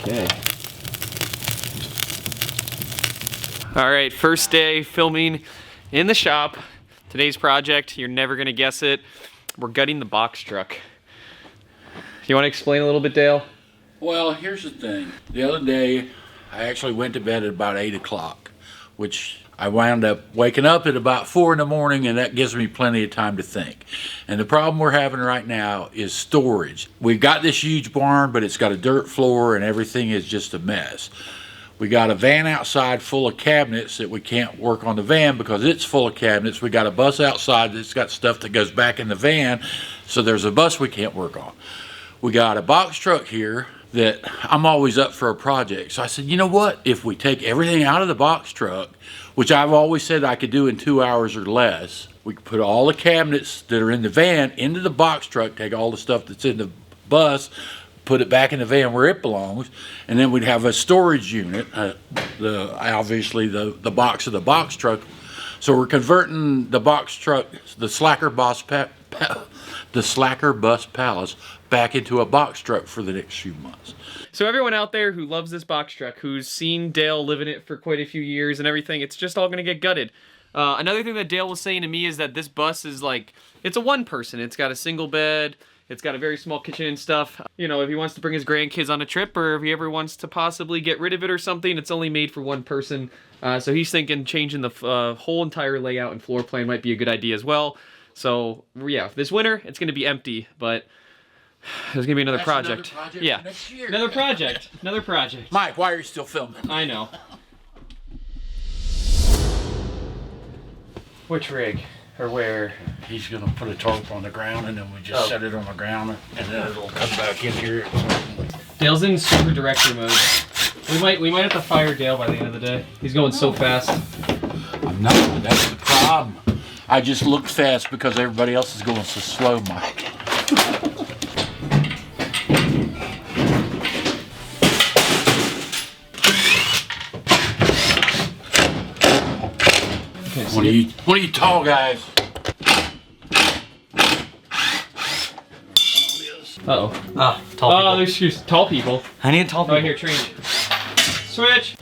Okay. All right, first day filming in the shop. Today's project, you're never gonna guess it. We're gutting the box truck. Do you want to explain a little bit, Dale? Well, here's the thing. The other day, I actually went to bed at about 8 o'clock, which I wound up waking up at about 4 in the morning, and that gives me plenty of time to think. And the problem we're having right now is storage. We've got this huge barn, but it's got a dirt floor and everything is just a mess. We got a van outside full of cabinets that we can't work on the van because it's full of cabinets. We got a bus outside that's got stuff that goes back in the van, so there's a bus we can't work on. We got a box truck here that I'm always up for a project. So I said, you know what? If we take everything out of the box truck, which I've always said I could do in 2 hours or less, we could put all the cabinets that are in the van into the box truck, take all the stuff that's in the bus, put it back in the van where it belongs, and then we'd have a storage unit, obviously the box of the box truck. So we're converting the box truck, the Slacker Bus Palace, back into a box truck for the next few months. So everyone out there who loves this box truck, who's seen Dale live in it for quite a few years and everything, it's just all gonna get gutted. Another thing that Dale was saying to me is that this bus is like, it's a one person. It's got a single bed, it's got a very small kitchen and stuff. You know, if he wants to bring his grandkids on a trip, or if he ever wants to possibly get rid of it or something, it's only made for one person. So he's thinking changing the whole entire layout and floor plan might be a good idea as well. So yeah, this winter, it's gonna be empty, but there's gonna be another project. Another project Yeah, next year. another project, another project. Mike, why are you still filming? I know. Which rig? Or where? He's gonna put a tarp on the ground, and then we just set it on the ground, and then it'll come back in here. Dale's in super director mode. We might have to fire Dale by the end of the day. He's going so fast. I'm not. That's the problem. I just looked fast because everybody else is going so slow, Mike. What are you tall guys? Uh-oh. Ah, tall people. Oh, there's tall people. I need tall people. Right here, change. Switch.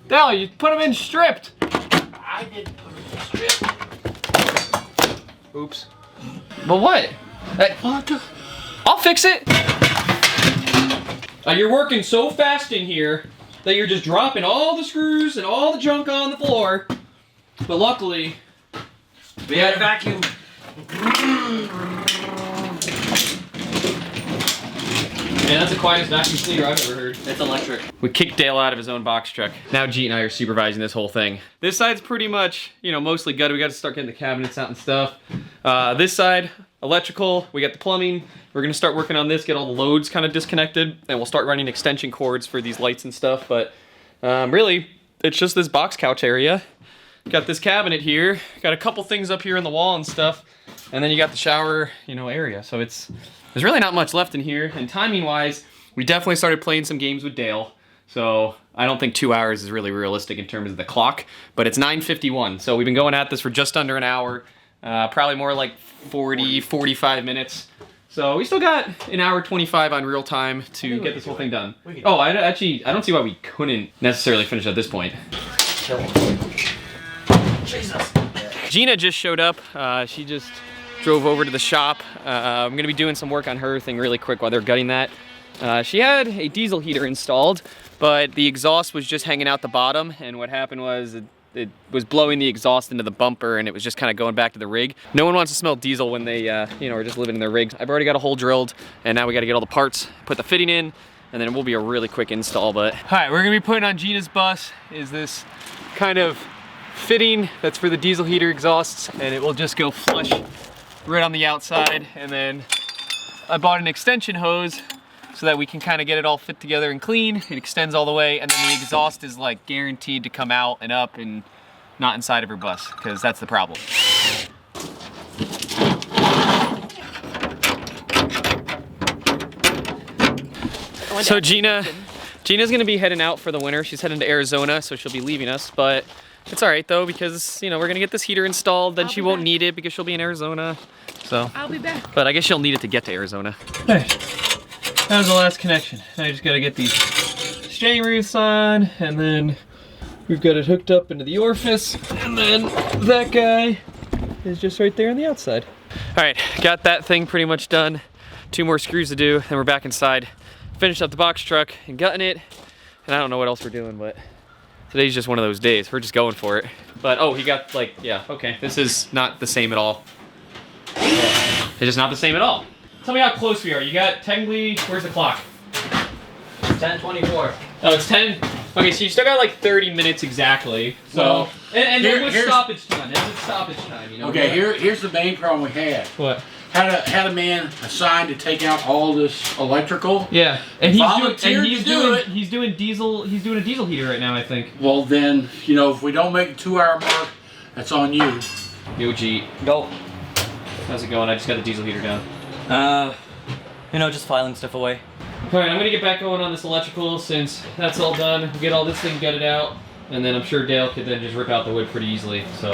Dale, you put them in stripped. I didn't put them in strip. Oops. But what? I'll fix it. You're working so fast in here that you're just dropping all the screws and all the junk on the floor. But luckily, we had a vacuum. Man, that's the quietest vacuum cleaner I've ever heard. It's electric. We kicked Dale out of his own box truck. Now Jeet and I are supervising this whole thing. This side's pretty much, you know, mostly gutted. We got to start getting the cabinets out and stuff. This side, electrical. We got the plumbing. We're gonna start working on this, get all the loads kind of disconnected, and we'll start running extension cords for these lights and stuff. But really, it's just this box couch area. Got this cabinet here. Got a couple things up here in the wall and stuff. And then you got the shower, you know, area. So there's really not much left in here. And timing wise, we definitely started playing some games with Dale. So I don't think 2 hours is really realistic in terms of the clock, but it's 9:51. So we've been going at this for just under an hour, probably more like 40, 45 minutes. So we still got an hour 25 on real time to get this whole thing done. Oh, I don't see why we couldn't necessarily finish at this point. Jesus. Gina just showed up. She just drove over to the shop. I'm gonna be doing some work on her thing really quick while they're gutting that. She had a diesel heater installed, but the exhaust was just hanging out the bottom, and what happened was it was blowing the exhaust into the bumper, and it was just kind of going back to the rig. No one wants to smell diesel when they you know, are just living in their rigs. I've already got a hole drilled, and now we got to get all the parts, put the fitting in, and then it will be a really quick install. But all right, we're gonna be putting on Gina's bus is this kind of fitting that's for the diesel heater exhausts, and it will just go flush right on the outside. And then I bought an extension hose so that we can kind of get it all fit together and clean. It extends all the way, and then the exhaust is like guaranteed to come out and up and not inside of her bus, because that's the problem. So Gina's gonna be heading out for the winter. She's heading to Arizona, so she'll be leaving us, but it's all right though, because you know, we're gonna get this heater installed, then she won't need it because she'll be in Arizona. So I'll be back. But I guess she'll need it to get to Arizona. Hey. That was the last connection. I just gotta get these string roots on, and then we've got it hooked up into the orifice, and then that guy is just right there on the outside. All right, got that thing pretty much done. 2 more screws to do, then we're back inside. Finished up the box truck and gutting it, and I don't know what else we're doing, but today's just one of those days. We're just going for it. But oh, he got like, yeah, okay. This is not the same at all. It's just not the same at all. Tell me how close we are. You got technically, where's the clock? 10:24. Oh, it's 10? Okay, so you still got like 30 minutes exactly. So, Well, and then what's here's stoppage time? That's stoppage time, you know? Okay, here's the main problem we had. What? Had a man assigned to take out all this electrical. Yeah, and he's Volunteered doing a diesel heater right now, I think. Well then, you know, if we don't make the 2-hour mark, that's on you. Yo, G. Go. How's it going? I just got the diesel heater down. You know, just filing stuff away. All right, I'm gonna get back going on this electrical since that's all done. We'll get all this thing gutted out, and then I'm sure Dale could then just rip out the wood pretty easily, so.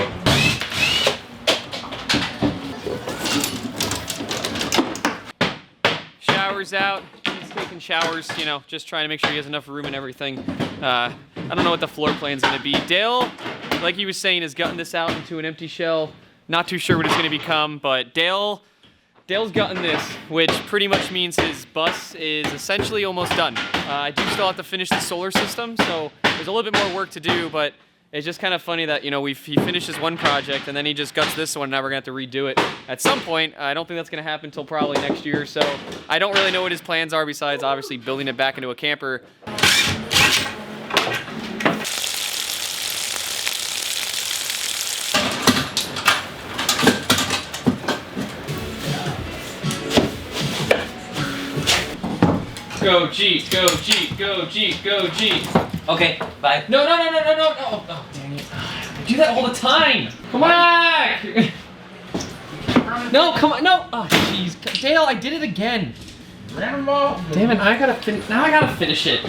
Showers out. He's taking showers, you know, just trying to make sure he has enough room and everything. I don't know what the floor plan's gonna be. Dale, like he was saying, is gutting this out into an empty shell. Not too sure what it's gonna become, but Dale's gutting this, which pretty much means his bus is essentially almost done. I do still have to finish the solar system, so there's a little bit more work to do, but it's just kind of funny that, you know, he finishes one project and then he just guts this one, and now we're gonna have to redo it at some point. I don't think that's gonna happen until probably next year, so I don't really know what his plans are besides obviously building it back into a camper. Go Jeep, go Jeep, go Jeep, go Jeep. Okay, bye. No. Oh, dang it. I do that all the time. Come back. No, come on, no. Oh, jeez. Dale, I did it again. Ran them off. Damn it, now I gotta finish it.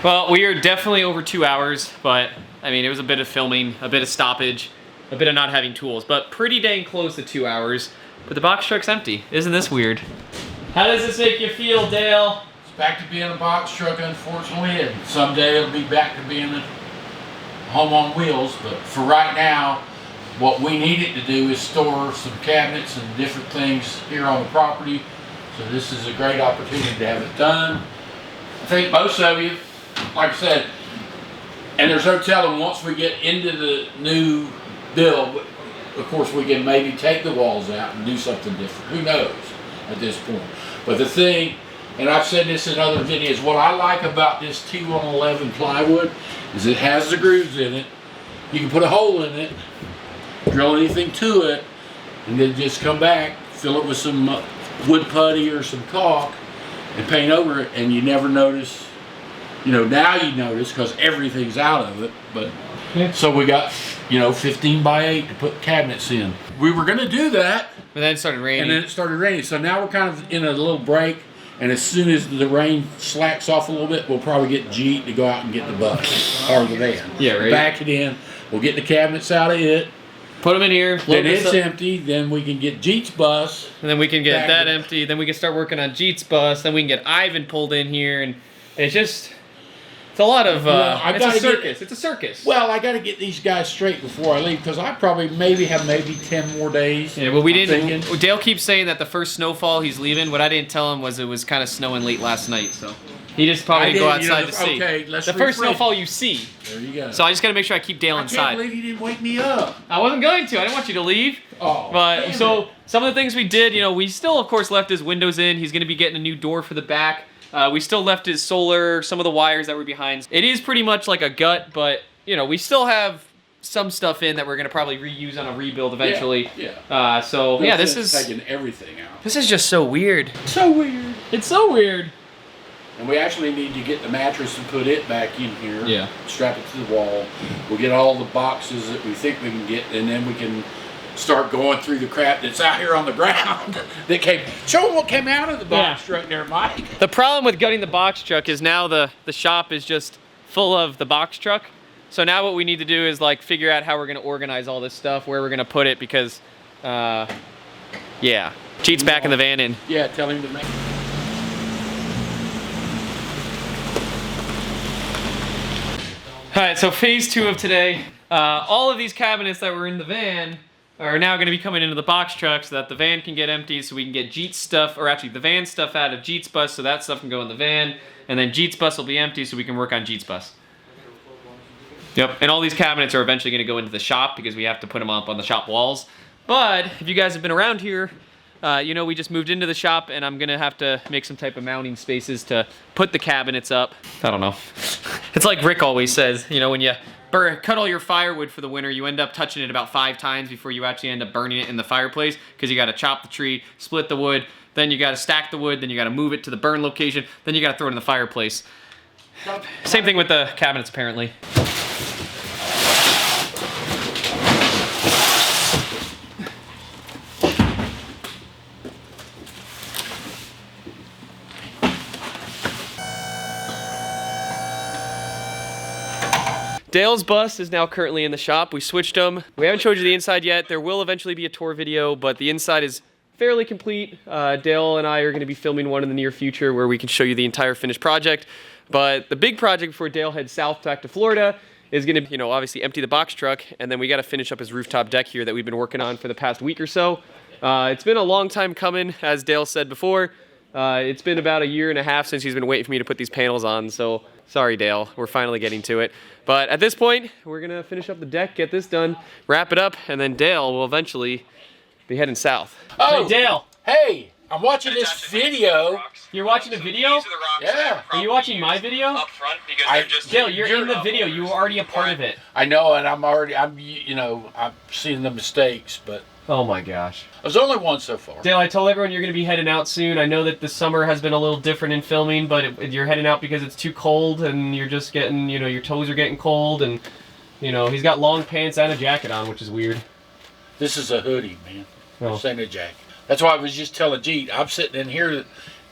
Well, we are definitely over 2 hours, but I mean, it was a bit of filming, a bit of stoppage, a bit of not having tools, but pretty dang close to 2 hours. But the box truck's empty. Isn't this weird? How does this make you feel, Dale? It's back to being a box truck, unfortunately, and someday it'll be back to being a home on wheels. But for right now, what we need it to do is store some cabinets and different things here on the property. So this is a great opportunity to have it done. I think most of you, like I said, and there's no telling once we get into the new build, of course we can maybe take the walls out and do something different. Who knows at this point. But the thing, and I've said this in other videos, what I like about this T111 plywood is it has the grooves in it. You can put a hole in it, drill anything to it, and then just come back, fill it with some wood putty or some caulk, and paint over it, and you never notice. You know, now you notice because everything's out of it, but Yeah. so we got, you know, 15 by 8 to put cabinets in. We were going to do that, But then it started raining. and then it started raining. So now we're kind of in a little break, and as soon as the rain slacks off a little bit, we'll probably get Jeet to go out and get the bus or the van. Yeah, right. Back it in. We'll get the cabinets out of it. Put them in here. Then load this it's up, empty. Then we can get Jeet's bus. and then we can get back that it. empty. Then we can start working on Jeet's bus. Then we can get Ivan pulled in here, and it's just, it's a lot of, Well, I it's a gotta get- circus. It's a circus. Well, I got to get these guys straight before I leave because I probably have 10 more days. Yeah, but we I'm didn't. thinking. Dale keeps saying that the first snowfall he's leaving. What I didn't tell him was it was kind of snowing late last night, so he just probably I didn't go didn't, you know, outside to see. okay, let's the first refresh. snowfall you see. There you go. So I just got to make sure I keep Dale I inside. can't believe you didn't wake me up. I wasn't going to. I didn't want you to leave. Oh, But damn so it. some of the things we did, you know, we still of course left his windows in. He's going to be getting a new door for the back. We still left his solar, some of the wires that were behind. It is pretty much like a gut, but you know, we still have some stuff in that we're going to probably reuse on a rebuild eventually. Yeah. So yeah, this is taking everything out. this is just so weird. So weird. It's so weird. And we actually need to get the mattress and put it back in here. Yeah. Strap it to the wall. We'll get all the boxes that we think we can get, and then we can start going through the crap that's out here on the ground. That came. Show them what came out of the box truck there, Mike. The problem with gutting the box truck is now the shop is just full of the box truck. So now what we need to do is like figure out how we're going to organize all this stuff, where we're going to put it, because Yeah. Jeet's back in the van and Yeah, tell him to make. Alright, so phase 2 of today. All of these cabinets that were in the van are now going to be coming into the box truck so that the van can get empty so we can get Jeet's stuff, or actually the van stuff out of Jeet's bus so that stuff can go in the van, and then Jeet's bus will be empty so we can work on Jeet's bus. Yep, and all these cabinets are eventually going to go into the shop because we have to put them up on the shop walls. But if you guys have been around here, you know we just moved into the shop and I'm going to have to make some type of mounting spaces to put the cabinets up. I don't know. It's like Rick always says, you know, when you cut all your firewood for the winter, you end up touching it about 5 times before you actually end up burning it in the fireplace because you got to chop the tree, split the wood, then you got to stack the wood, then you got to move it to the burn location, then you got to throw it in the fireplace. Same thing with the cabinets apparently. Dale's bus is now currently in the shop. We switched them. We haven't showed you the inside yet. There will eventually be a tour video, but the inside is fairly complete. Dale and I are going to be filming one in the near future where we can show you the entire finished project. But the big project before Dale heads south back to Florida is going to, you know, obviously empty the box truck, and then we got to finish up his rooftop deck here that we've been working on for the past week or so. It's been a long time coming, as Dale said before. It's been about 1.5 years since he's been waiting for me to put these panels on, so sorry, Dale. We're finally getting to it. But at this point, we're going to finish up the deck, get this done, wrap it up, and then Dale will eventually be heading south. Oh, hey, Dale. Hey, I'm watching this video. You're watching a video? Yeah. Are you watching my video? Up front because they're just Dale, you're in the video. You were already a part of it. I know, and I'm seeing the mistakes, but Oh my gosh. there's only one so far. Dale, I told everyone you're going to be heading out soon. I know that the summer has been a little different in filming, but you're heading out because it's too cold and you're just getting, you know, your toes are getting cold and, you know, he's got long pants and a jacket on, which is weird. This is a hoodie, man. Oh. This ain't a jacket. That's why I was just telling Jeet, I'm sitting in here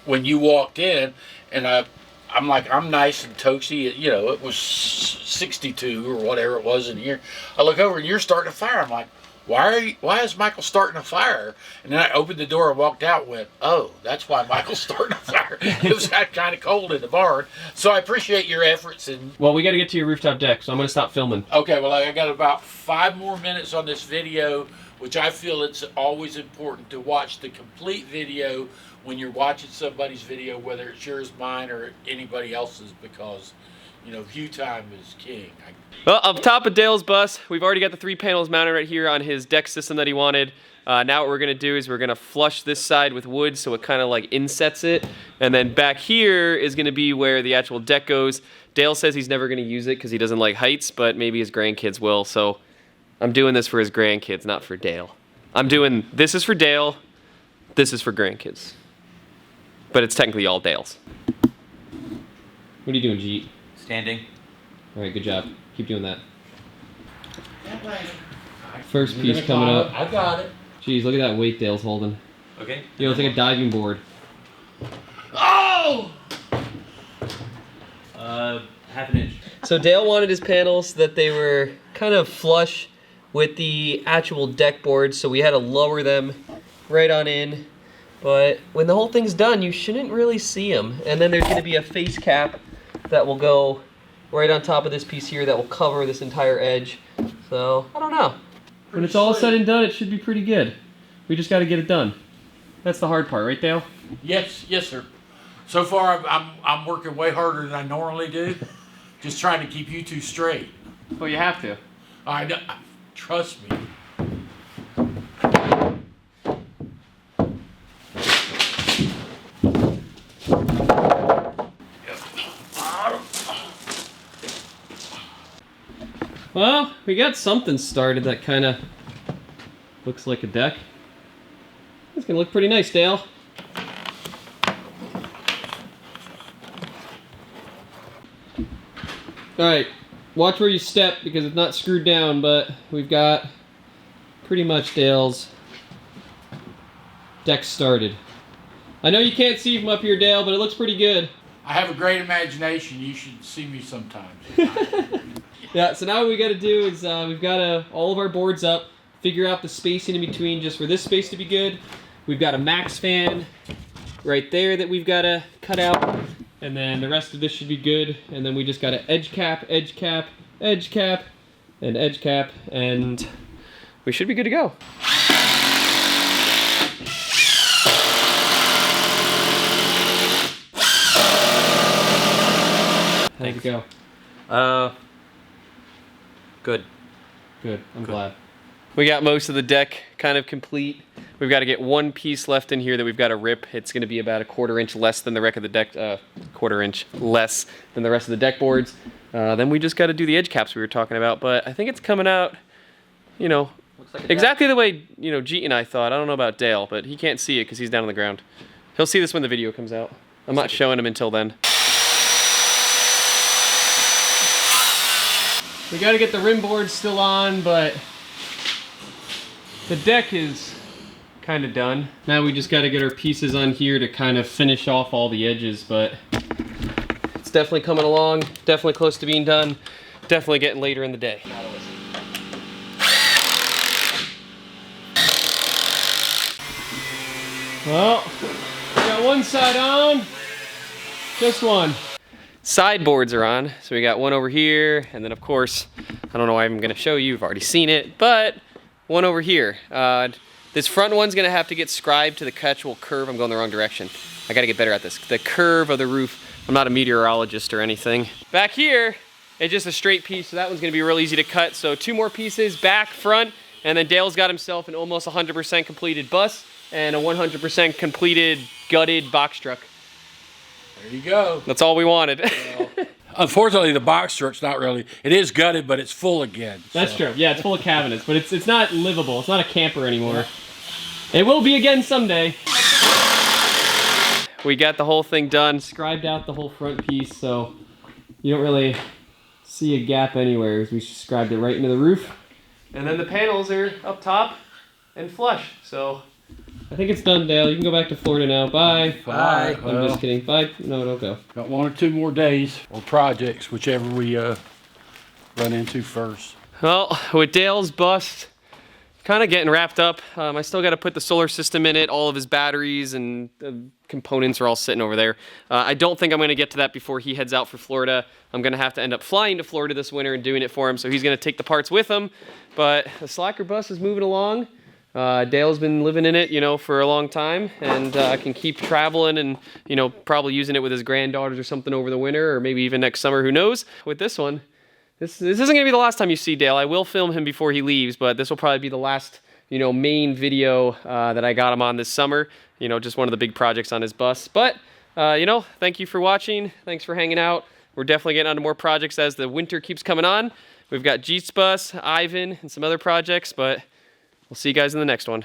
when you walked in, and I'm like, I'm nice and toasty. You know, it was 62 or whatever it was in here. I look over and you're starting a fire. I'm like, why is Michael starting a fire? And then I opened the door and walked out and went, oh, that's why Michael's starting a fire. It was kind of cold in the barn. So I appreciate your efforts. And Well, we got to get to your rooftop deck, so I'm going to stop filming. okay, well, I got about 5 more minutes on this video, which I feel it's always important to watch the complete video when you're watching somebody's video, whether it's yours, mine, or anybody else's, because, you know, view time is king. Well, up top of Dale's bus, we've already got the 3 panels mounted right here on his deck system that he wanted. Now what we're going to do is we're going to flush this side with wood so it kind of like insets it. And then back here is going to be where the actual deck goes. Dale says he's never going to use it because he doesn't like heights, but maybe his grandkids will. So I'm doing this for his grandkids, not for Dale. This is for Dale, this is for grandkids. But it's technically all Dale's. What are you doing, Jeet? Standing. All right, good job. Keep doing that. First piece coming up. I got it. Jeez, look at that weight Dale's holding. Okay. Yo, it's like a diving board. Oh! Half an inch. So Dale wanted his panels so that they were kind of flush with the actual deck board, so we had to lower them right on in. But when the whole thing's done, you shouldn't really see them. And then there's going to be a face cap that will go right on top of this piece here that will cover this entire edge. So, I don't know. When it's all said and done, it should be pretty good. We just got to get it done. That's the hard part, right, Dale? Yes, sir. So far, I'm working way harder than I normally do, just trying to keep you two straight. Well, you have to. I know. Trust me. Well, we got something started that kind of looks like a deck. It's going to look pretty nice, Dale. Alright, watch where you step because it's not screwed down, but we've got pretty much Dale's deck started. I know you can't see from up here, Dale, but it looks pretty good. I have a great imagination. You should see me sometimes. Yeah, so now what we got to do is we've got all of our boards up, figure out the spacing in between just for this space to be good. We've got a max fan right there that we've got to cut out. And then the rest of this should be good. And then we just got to edge cap, edge cap, edge cap, and edge cap. And we should be good to go. How'd it go? Good. Good, I'm glad. We got most of the deck kind of complete. We've got to get one piece left in here that we've got to rip. It's going to be about a 1/4 inch less than the rest of the deck, 1/4 inch less than the rest of the deck boards. Then we just got to do the edge caps we were talking about, but I think it's coming out, you know, Looks like exactly the way, you know, Jeet and I thought. I don't know about Dale, but he can't see it because he's down on the ground. He'll see this when the video comes out. I'm not showing him until then. We got to get the rim board still on, but the deck is kind of done. Now we just got to get our pieces on here to kind of finish off all the edges, but it's definitely coming along, definitely close to being done, definitely getting later in the day. Well, we got one side on, just one. Sideboards are on, so we got one over here, and then of course, I don't know why I'm gonna show you, you've already seen it, but one over here. This front one's gonna have to get scribed to the actual curve. I'm going the wrong direction. I gotta get better at this. The curve of the roof. I'm not a meteorologist or anything. Back here, it's just a straight piece, so that one's gonna be real easy to cut. So 2 more pieces, back, front, and then Dale's got himself an almost 100% completed bus and a 100% completed gutted box truck. There you go. That's all we wanted. Well, unfortunately, the box truck's not really. It is gutted, but it's full again. That's true. Yeah, it's full of cabinets, but it's not livable. It's not a camper anymore. It will be again someday. We got the whole thing done, scribed out the whole front piece, so you don't really see a gap anywhere as we scribed it right into the roof. And then the panels are up top and flush, so I think it's done, Dale. You can go back to Florida now. Bye. Bye. I'm just kidding. Bye. No, don't go. Got 1 or 2 more days or projects, whichever we run into first. Well, with Dale's bust kind of getting wrapped up, I still got to put the solar system in it. All of his batteries and components are all sitting over there. I don't think I'm going to get to that before he heads out for Florida. I'm going to have to end up flying to Florida this winter and doing it for him, so he's going to take the parts with him. But the Slacker bus is moving along. Dale's been living in it, you know, for a long time, and can keep traveling and, you know, probably using it with his granddaughters or something over the winter, or maybe even next summer, who knows. With this one, this isn't going to be the last time you see Dale. I will film him before he leaves, but this will probably be the last, you know, main video that I got him on this summer. You know, just one of the big projects on his bus. But, you know, thank you for watching. Thanks for hanging out. We're definitely getting on to more projects as the winter keeps coming on. We've got Jeet's bus, Ivan, and some other projects, but we'll see you guys in the next one.